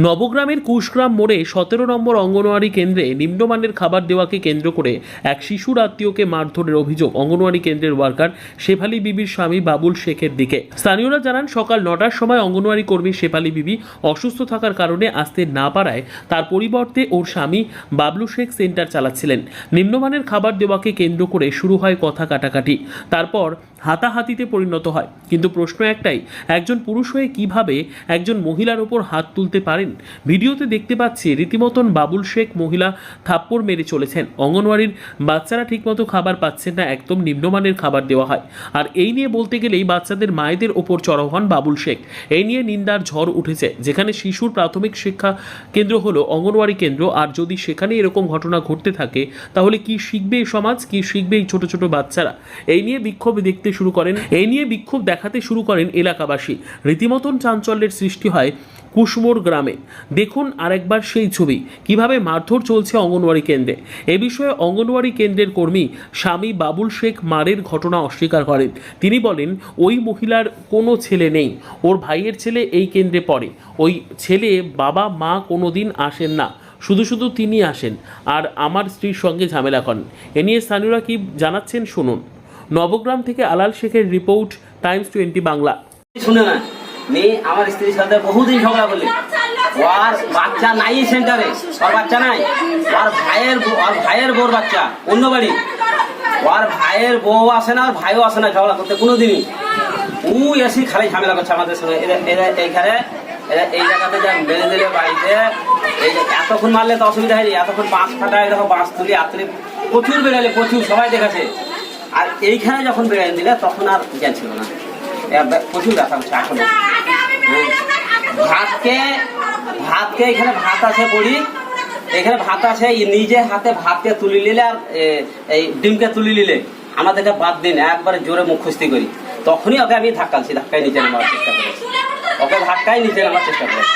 নবগ্রামের কুশগ্রাম মোড়ে 17 নম্বর অঙ্গনওয়াড়ি কেন্দ্রে নিম্নমানের খাবার দেওয়াকে কেন্দ্র করে এক শিশুর আত্মীয়কে মারধরের অভিযোগ অঙ্গনওয়াড়ি কেন্দ্রের ওয়ার্কার শেফালি বিবির স্বামী বাবুল শেখের দিকে। স্থানীয়রা জানান, সকাল 9টার সময় অঙ্গনওয়াড়ি কর্মী শেফালি বিবি অসুস্থ থাকার কারণে আসতে না পারায় তার পরিবর্তে ওর স্বামী বাবলু শেখ সেন্টার চালাচ্ছিলেন। নিম্নমানের খাবার দেওয়াকে কেন্দ্র করে শুরু হয় কথা কাটাকাটি, তারপর হাতাহাতিতে পরিণত হয়। কিন্তু প্রশ্ন একটাই, একজন পুরুষ হয়ে কিভাবে একজন মহিলার উপর হাত তুলতে পারেন? ভিডিওতে দেখতে পাচ্ছি রীতিমতন বাবুল শেখ মহিলা থাপ্পড় মেরে চলেছেন। অঙ্গনওয়াড়ির বাচ্চারা ঠিকমতো খাবার পাচ্ছেন না, একদম নিম্নমানের খাবার দেওয়া হয়। আর এই নিয়ে বলতে গেলেই বাচ্চাদের মায়েদের ওপর চড়াও হন বাবুল শেখ। এই নিয়ে নিন্দার ঝড় উঠেছে। যেখানে শিশুর প্রাথমিক শিক্ষা কেন্দ্র হলো অঙ্গনওয়াড়ি কেন্দ্র, আর যদি সেখানে এরকম ঘটনা ঘটতে থাকে তাহলে কি শিখবে এই সমাজ, কি শিখবে এই ছোট ছোট বাচ্চারা? এই নিয়ে বিক্ষোভ দেখাতে শুরু করেন এলাকাবাসী। রীতিমতন চাঞ্চল্যের সৃষ্টি হয় কুশমোর গ্রামে। দেখুন আরেকবার সেই ছবি, কিভাবে মারধর চলছে অঙ্গনওয়াড়ি কেন্দ্রে। এ বিষয়ে অঙ্গনওয়াড়ি কেন্দ্রের কর্মী স্বামী বাবুল শেখ মারের ঘটনা অস্বীকার করেন। তিনি বলেন, ওই মহিলার কোনো ছেলে নেই, ওর ভাইয়ের ছেলে এই কেন্দ্রে পড়ে। ওই ছেলে বাবা মা কোনোদিন আসেন না, শুধু শুধু তিনি আসেন আর আমার স্ত্রীর সঙ্গে ঝামেলা করেন। এ নিয়ে স্থানীয়রা কি জানাচ্ছেন শুনুন। নবগ্রাম থেকে আলাল শেখের রিপোর্ট, টাইমস 20 বাংলা। শুনে না, মেয়ে আমার স্ত্রীর সাথে বহুদিন ঝগড়া করলে, ওর বাচ্চা নাই সেন্টারে, ওর বাচ্চা নাই, ওর ভাইয়ের বউর বাচ্চা অন্য বাড়ি, ওর ভাইয়ের বউ আসে না, ওর ভাইও আসে না ঝগড়া করতে কোনোদিনই। ও এসে খালি ঝামেলা করছে আমাদের সঙ্গে। এইখানে এই জায়গাতে যা বেড়ে দিলে বাড়িতে, এই এতক্ষণ মারলে তো অসুবিধা হয়নি, এতক্ষণ বাঁশ ফাটায়, দেখো বাঁশ তুলি আত্রি প্রচুর বেড়ালে, প্রচুর সবাই দেখেছে। আর এইখানে যখন বেড়ে দিলে তখন আর জ্ঞান ছিল না, প্রচুর ব্যথা হচ্ছে এখন। ভাতকে এখানে ভাত আছে পড়ি, এখানে ভাত আছে, নিজে হাতে ভাতকে তুলি নিলে আর এই ডিমকে তুলি নিলে আমাদেরকে বাদ দিন একবারে জোরে মুখ খুস্তি করি, তখনই ওকে আমি ধাক্কাই নিচে নামার চেষ্টা করেছি, ওকে ধাক্কাই নিচে নামার চেষ্টা করেছি।